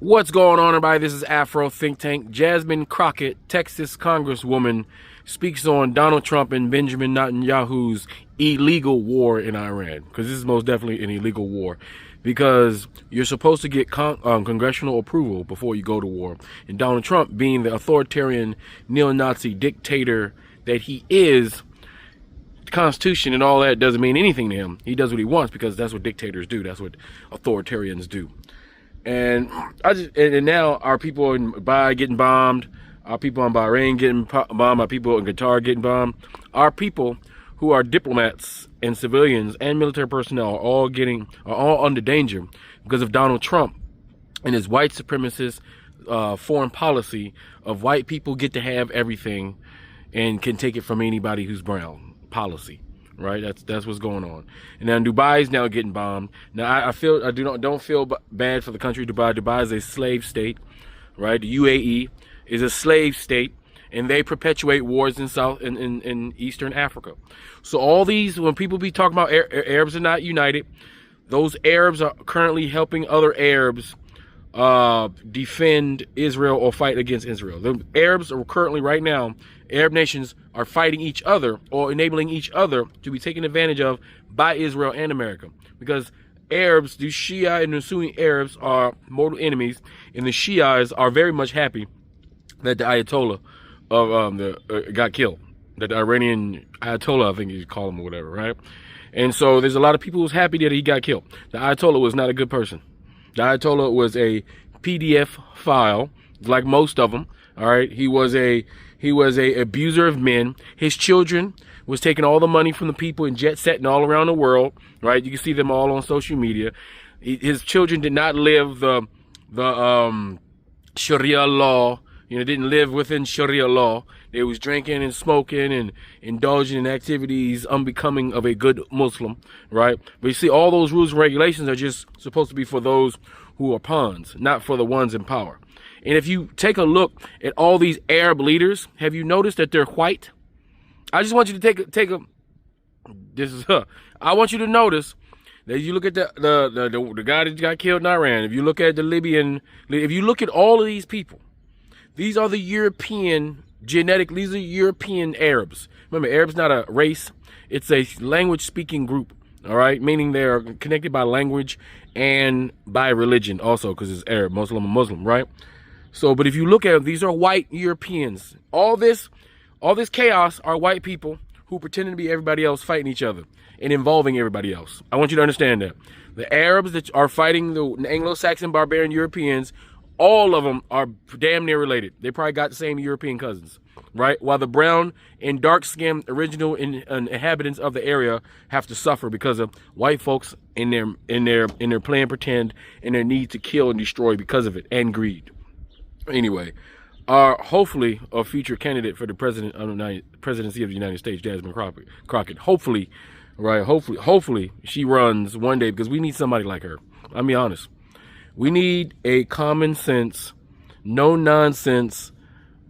What's going on, everybody? This is Afro Think Tank. Jasmine Crockett, Texas Congresswoman, speaks on Donald Trump and Benjamin Netanyahu's illegal war in Iran. Because this is most definitely an illegal war. Because you're supposed to get congressional approval before you go to war. And Donald Trump, being the authoritarian neo-Nazi dictator that he is, the Constitution and all that doesn't mean anything to him. He does what he wants because that's what dictators do. That's what authoritarians do. And now our people in Dubai getting bombed, our people in Bahrain getting bombed, our people in Qatar getting bombed, our people who are diplomats and civilians and military personnel are all under danger because of Donald Trump and his white supremacist foreign policy of white people get to have everything and can take it from anybody who's brown policy. Right, that's what's going on, and then Dubai is now getting bombed. Now I don't feel bad for the country Dubai. Dubai is a slave state, right? The UAE is a slave state, and they perpetuate wars in Eastern Africa. So all these, when people be talking about Arabs are not united, those Arabs are currently helping other Arabs defend Israel or fight against Israel. The Arabs are currently right now, Arab nations are fighting each other or enabling each other to be taken advantage of by Israel and America. Because Arabs, the Shia and the Sunni Arabs are mortal enemies, and the Shias are very much happy that the Ayatollah of got killed. That the Iranian Ayatollah, I think you call him or whatever, right? And so there's a lot of people who's happy that he got killed. The Ayatollah was not a good person. The Ayatollah was a PDF file, like most of them. All right, he was a abuser of men. His children was taking all the money from the people and jet setting all around the world. Right, you can see them all on social media. His children did not live the Sharia law. Didn't live within Sharia law. They was drinking and smoking and indulging in activities unbecoming of a good Muslim, right? But you see, all those rules and regulations are just supposed to be for those who are pawns, not for the ones in power. And if you take a look at all these Arab leaders, have you noticed that they're white? I just want you to I want you to notice that you look at the guy that got killed in Iran. If you look at the Libyan, if you look at all of these people, these are the European these are European Arabs. Remember, Arab's not a race. It's a language-speaking group, all right? Meaning they're connected by language and by religion also, because it's Arab, Muslim, right? So, but if you look at them, these are white Europeans. All this chaos are white people who pretending to be everybody else fighting each other and involving everybody else. I want you to understand that. The Arabs that are fighting the Anglo-Saxon barbarian Europeans, all of them are damn near related. They probably got the same European cousins, right? While the brown and dark-skinned original inhabitants of the area have to suffer because of white folks in their plan pretend and their need to kill and destroy because of it, and greed. Anyway, hopefully a future candidate for the presidency of the United States, Jasmine Crockett. Hopefully, right? Hopefully she runs one day, because we need somebody like her. I'll be honest. We need a common sense, no nonsense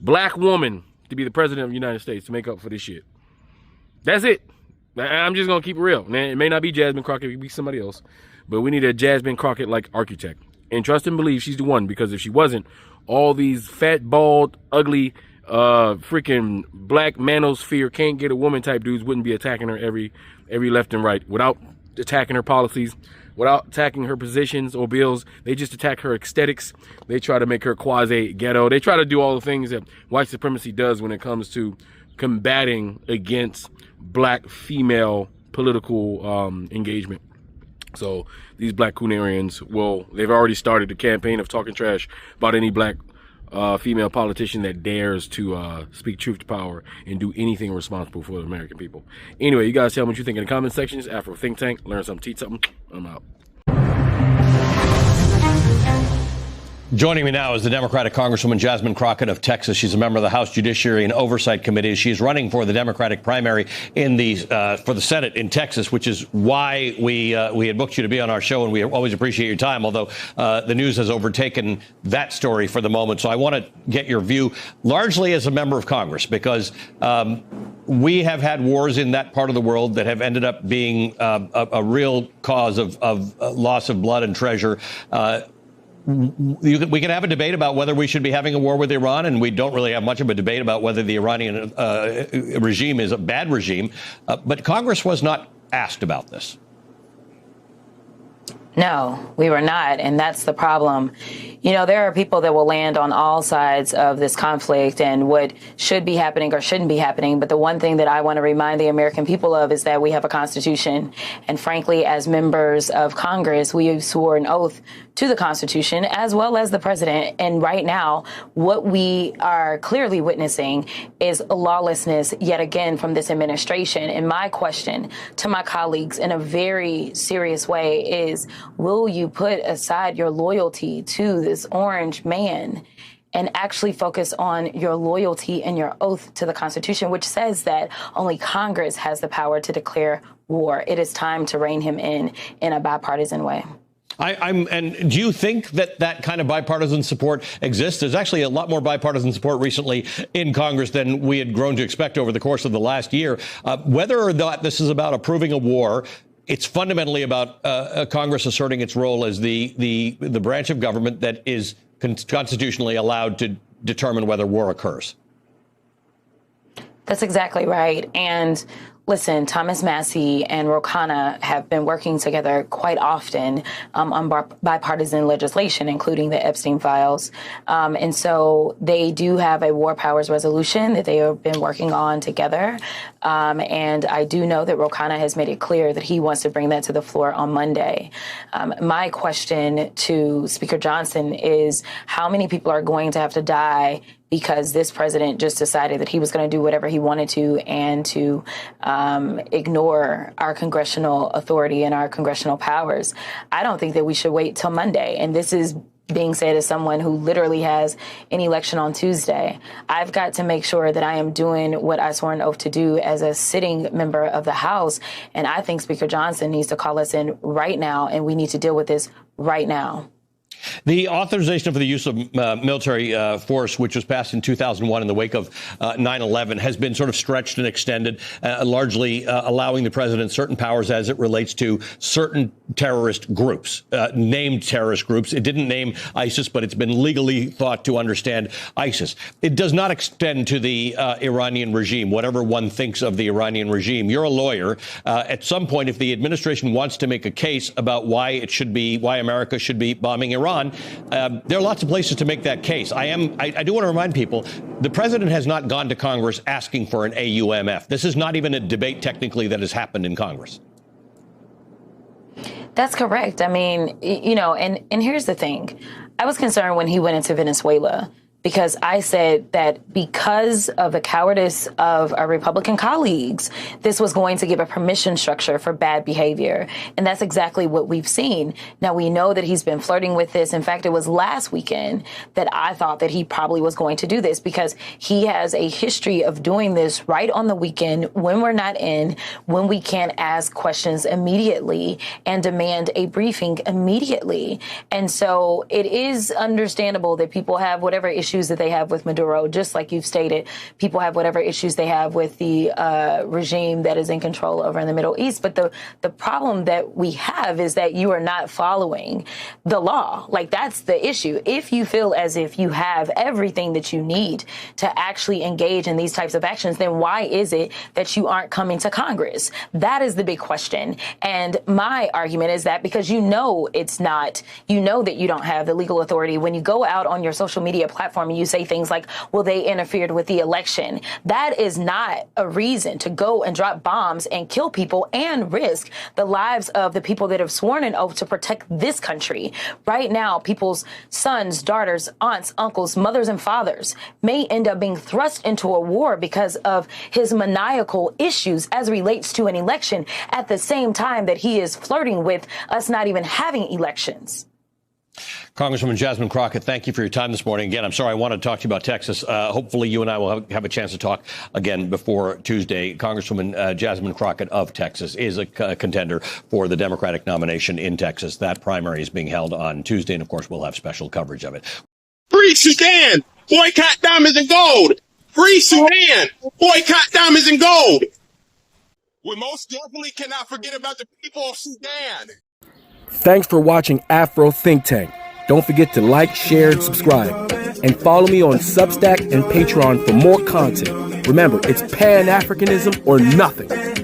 black woman to be the president of the United States to make up for this shit. That's it. I'm just going to keep it real. Man, it may not be Jasmine Crockett, it could be somebody else, but we need a Jasmine Crockett like architect. And trust and believe she's the one, because if she wasn't, all these fat, bald, ugly, freaking black manosphere can't get a woman type dudes wouldn't be attacking her every left and right without attacking her policies, without attacking her positions or bills. They just attack her aesthetics. They try to make her quasi-ghetto. They try to do all the things that white supremacy does when it comes to combating against black female political engagement. So these black Coonarians, they've already started the campaign of talking trash about any black female politician that dares to speak truth to power and do anything responsible for the American people. Anyway, you guys tell me what you think in the comment sections. Afro Think Tank, learn something, teach something. I'm out. Joining me now is the Democratic Congresswoman Jasmine Crockett of Texas. She's a member of the House Judiciary and Oversight Committee. She's running for the Democratic primary for the Senate in Texas, which is why we had booked you to be on our show, and we always appreciate your time, although the news has overtaken that story for the moment. So I want to get your view, largely as a member of Congress, because we have had wars in that part of the world that have ended up being a real cause of loss of blood and treasure. we can have a debate about whether we should be having a war with Iran, and we don't really have much of a debate about whether the Iranian regime is a bad regime. But Congress was not asked about this. No, we were not. And that's the problem. You know, there are people that will land on all sides of this conflict and what should be happening or shouldn't be happening. But the one thing that I want to remind the American people of is that we have a Constitution. And frankly, as members of Congress, we have swore an oath to the Constitution as well as the president. And right now, what we are clearly witnessing is lawlessness yet again from this administration. And my question to my colleagues in a very serious way is, will you put aside your loyalty to this orange man and actually focus on your loyalty and your oath to the Constitution, which says that only Congress has the power to declare war? It is time to rein him in a bipartisan way. And do you think that that kind of bipartisan support exists? There's actually a lot more bipartisan support recently in Congress than we had grown to expect over the course of the last year. Whether or not this is about approving a war, it's fundamentally about Congress asserting its role as the branch of government that is constitutionally allowed to determine whether war occurs. That's exactly right. And listen, Thomas Massie and Ro Khanna have been working together quite often on bipartisan legislation, including the Epstein files. And so they do have a war powers resolution that they have been working on together. And I do know that Ro Khanna has made it clear that he wants to bring that to the floor on Monday. My question to Speaker Johnson is, how many people are going to have to die because this president just decided that he was going to do whatever he wanted to and to ignore our congressional authority and our congressional powers? I don't think that we should wait till Monday. And this is being said as someone who literally has an election on Tuesday. I've got to make sure that I am doing what I swore an oath to do as a sitting member of the House. And I think Speaker Johnson needs to call us in right now, and we need to deal with this right now. The authorization for the use of military force, which was passed in 2001 in the wake of 9/11, has been sort of stretched and extended, largely allowing the president certain powers as it relates to certain terrorist groups, named terrorist groups. It didn't name ISIS, but it's been legally thought to understand ISIS. It does not extend to the Iranian regime, whatever one thinks of the Iranian regime. You're a lawyer. At some point, if the administration wants to make a case about why America should be bombing Iran, there are lots of places to make that case. I do want to remind people, the president has not gone to Congress asking for an AUMF. This is not even a debate technically that has happened in Congress. That's correct. I mean, you know, and here's the thing. I was concerned when he went into Venezuela, because I said that because of the cowardice of our Republican colleagues, this was going to give a permission structure for bad behavior. And that's exactly what we've seen. Now, we know that he's been flirting with this. In fact, it was last weekend that I thought that he probably was going to do this, because he has a history of doing this right on the weekend when we're not in, when we can't ask questions immediately and demand a briefing immediately. And so it is understandable that people have whatever issues that they have with Maduro, just like you've stated. People have whatever issues they have with the regime that is in control over in the Middle East. But the problem that we have is that you are not following the law. Like, that's the issue. If you feel as if you have everything that you need to actually engage in these types of actions, then why is it that you aren't coming to Congress? That is the big question. And my argument is that because it's not, that you don't have the legal authority when you go out on your social media platform and you say things like, well, they interfered with the election. That is not a reason to go and drop bombs and kill people and risk the lives of the people that have sworn an oath to protect this country. Right now, people's sons, daughters, aunts, uncles, mothers, and fathers may end up being thrust into a war because of his maniacal issues as relates to an election, at the same time that he is flirting with us not even having elections. Congresswoman Jasmine Crockett, thank you for your time this morning. Again, I'm sorry, I wanted to talk to you about Texas. Hopefully you and I will have a chance to talk again before Tuesday. Congresswoman Jasmine Crockett of Texas is a contender for the Democratic nomination in Texas. That primary is being held on Tuesday, and of course we'll have special coverage of it. Free Sudan! Boycott diamonds and gold! Free Sudan! Boycott diamonds and gold! We most definitely cannot forget about the people of Sudan. Thanks for watching Afro Think Tank. Don't forget to like, share, and subscribe. And follow me on Substack and Patreon for more content. Remember, it's Pan-Africanism or nothing.